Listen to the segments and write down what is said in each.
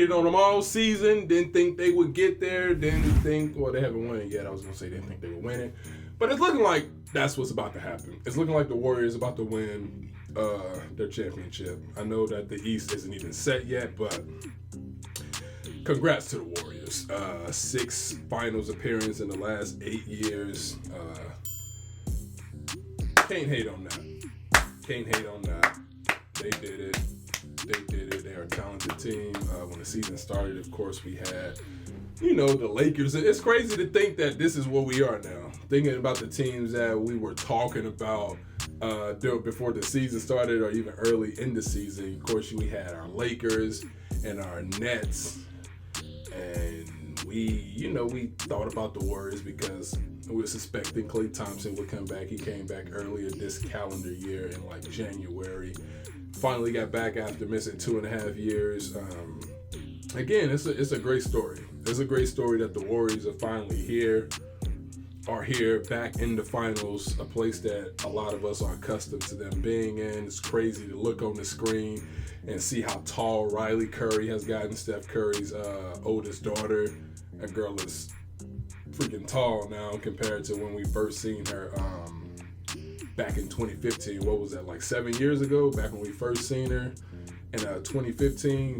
hated on them all season. Didn't think they would get there. Didn't think, well, they haven't won it yet. I was going to say didn't think they would win it. But it's looking like that's what's about to happen. It's looking like the Warriors about to win their championship. I know that the East isn't even set yet, but congrats to the Warriors. 6 finals appearance in the last 8 years. Can't hate on that. Can't hate on that. They did it. They're a talented team. When the season started, of course, we had, the Lakers. It's crazy to think that this is what we are now. Thinking about the teams that we were talking about before the season started or even early in the season. Of course, we had our Lakers and our Nets. And we thought about the Warriors because we were suspecting Klay Thompson would come back. He came back earlier this calendar year in like January. Finally got back after missing 2.5 years. Again, it's a great story. It's a great story that the Warriors are finally here, back in the finals, a place that a lot of us are accustomed to them being in. It's crazy to look on the screen and see how tall Riley Curry has gotten, Steph Curry's oldest daughter. That girl is freaking tall now compared to when we first seen her back in 2015. What was that, like 7 years ago? Back when we first seen her in 2015.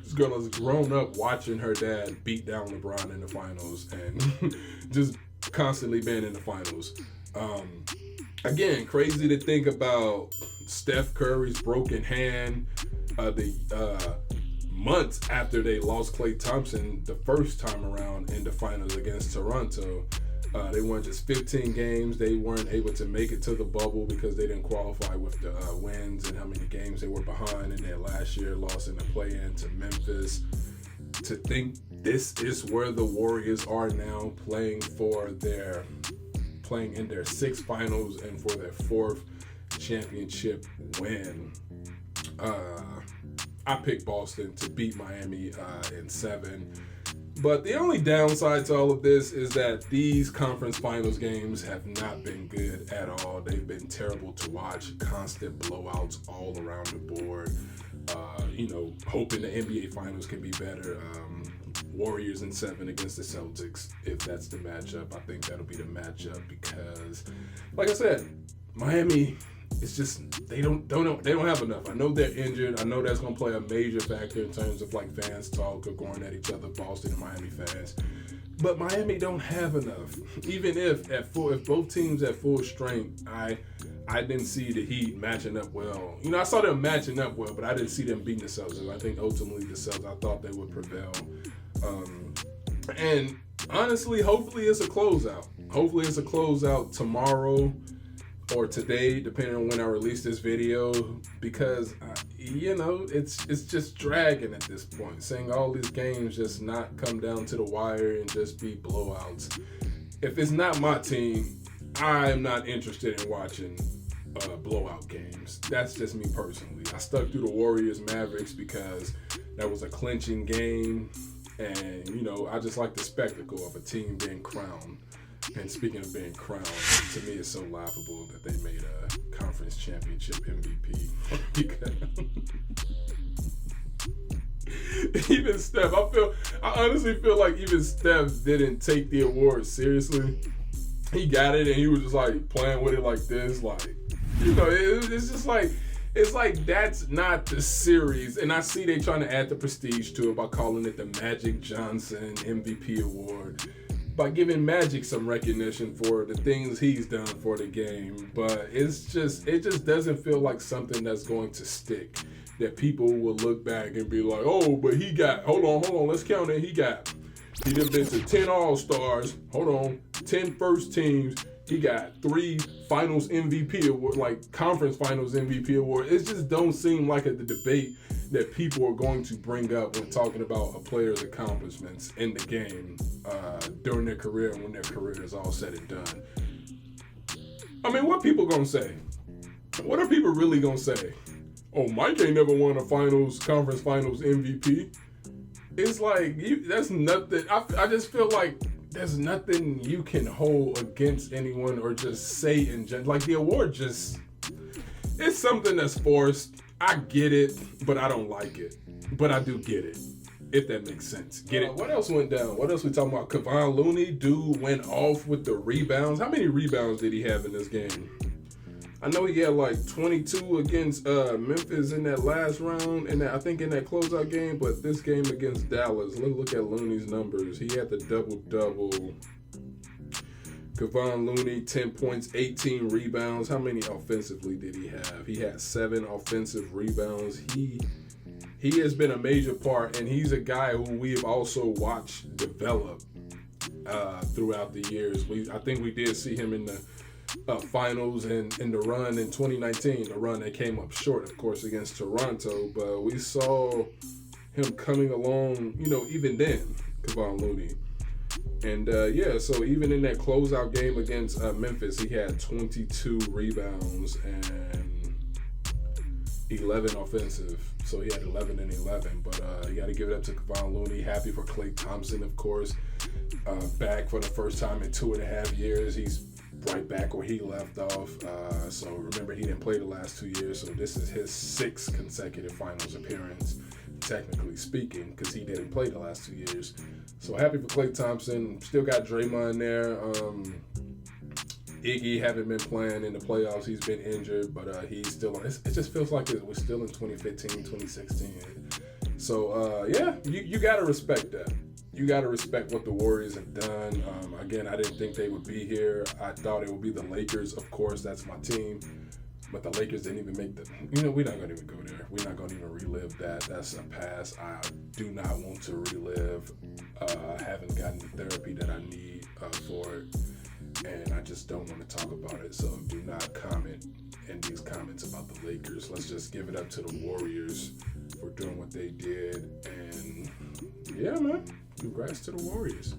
This girl has grown up watching her dad beat down LeBron in the finals and just constantly been in the finals. Again, crazy to think about Steph Curry's broken hand the months after they lost Klay Thompson the first time around in the finals against Toronto. They won just 15 games. They weren't able to make it to the bubble because they didn't qualify with the wins and how many games they were behind. And then last year lost in the play-in to Memphis. To think this is where the Warriors are now, playing in their 6th finals and for their 4th championship win. I picked Boston to beat Miami in 7. But the only downside to all of this is that these conference finals games have not been good at all. They've been terrible to watch, constant blowouts all around the board. Hoping the NBA finals can be better. Warriors in 7 against the Celtics. If that's the matchup, I think that'll be the matchup because, like I said, Miami, it's just they don't have enough. I know they're injured. I know that's gonna play a major factor in terms of like fans talk or going at each other, Boston and Miami fans. But Miami don't have enough. Even if both teams at full strength, I didn't see the Heat matching up well. I saw them matching up well, but I didn't see them beating the Celtics. I think ultimately the Celtics, I thought they would prevail. And honestly, hopefully it's a closeout. Hopefully it's a closeout tomorrow or today, depending on when I release this video, because it's just dragging at this point. Seeing all these games just not come down to the wire and just be blowouts. If it's not my team, I'm not interested in watching blowout games. That's just me personally. I stuck through the Warriors Mavericks because that was a clinching game, and I just like the spectacle of a team being crowned. And speaking of being crowned, to me it's so laughable that they made a conference championship MVP. Even Steph, I honestly feel like even Steph didn't take the award seriously. He got it and he was just like playing with it like this, like it's just like it's like that's not the series. And I see they trying to add the prestige to it by calling it the Magic Johnson MVP award, by giving Magic some recognition for the things he's done for the game. But it just doesn't feel like something that's going to stick, that people will look back and be like, oh, but he got, hold on, let's count it. He done been to 10 All-Stars, 10 first teams. He got 3 finals MVP award, like conference finals MVP award. It just don't seem like the debate that people are going to bring up when talking about a player's accomplishments in the game during their career and when their career is all said and done. I mean, what people gonna say? What are people really gonna say? Oh, Mike ain't never won a conference finals MVP. It's like, that's nothing. I just feel like there's nothing you can hold against anyone or just say in general. Like the award it's something that's forced. I get it, but I don't like it. But I do get it. if that makes sense. Get it? What else went down? What else we talking about? Kevon Looney, dude, went off with the rebounds. How many rebounds did he have in this game? I know he had like 22 against Memphis in that last round, and I think in that closeout game. But this game against Dallas, let's look at Looney's numbers. He had the double-double. Kevon Looney, 10 points, 18 rebounds. How many offensively did he have? He had 7 offensive rebounds. He has been a major part, and he's a guy who we have also watched develop throughout the years. I think we did see him in the finals and in the run in 2019, the run that came up short, of course, against Toronto. But we saw him coming along, even then, Kevon Looney. And so even in that closeout game against Memphis, he had 22 rebounds and 11 offensive. So he had 11 and 11. But you got to give it up to Kevon Looney. Happy for Klay Thompson, of course. Back for the first time in 2.5 years. He's right back where he left off. So remember, he didn't play the last 2 years. So this is his 6th consecutive finals appearance, technically speaking, because he didn't play the last 2 years. So happy for Klay Thompson. Still got Draymond there. Iggy haven't been playing in the playoffs. He's been injured, but he's still on. It just feels like we're still in 2015, 2016. So, you got to respect that. You got to respect what the Warriors have done. Again, I didn't think they would be here. I thought it would be the Lakers. Of course, that's my team. But the Lakers didn't even make we're not going to even go there. We're not going to even relive that. That's a pass. I do not want to relive. I haven't gotten the therapy that I need for it. And I just don't want to talk about it. So do not comment in these comments about the Lakers. Let's just give it up to the Warriors for doing what they did. And yeah, man, congrats to the Warriors.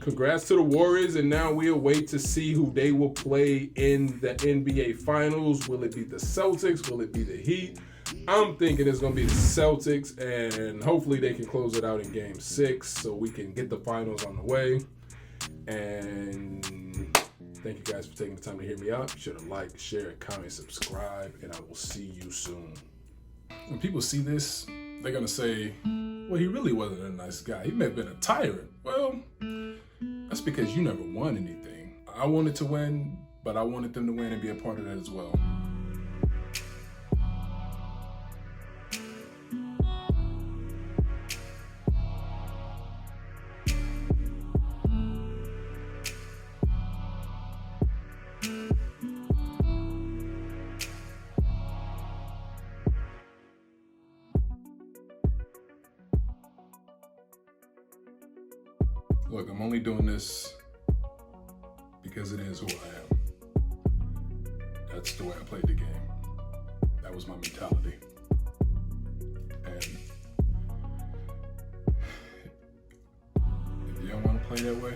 Congrats to the Warriors, and now we'll wait to see who they will play in the NBA Finals. Will it be the Celtics? Will it be the Heat? I'm thinking it's going to be the Celtics, and hopefully they can close it out in Game 6 so we can get the Finals on the way. And thank you guys for taking the time to hear me out. Be sure to like, share, comment, subscribe, and I will see you soon. When people see this, they're going to say, well, he really wasn't a nice guy. He may have been a tyrant. Well, that's because you never won anything. I wanted to win, but I wanted them to win and be a part of that as well. Look, I'm only doing this because it is who I am. That's the way I played the game. That was my mentality. And if you don't want to play that way,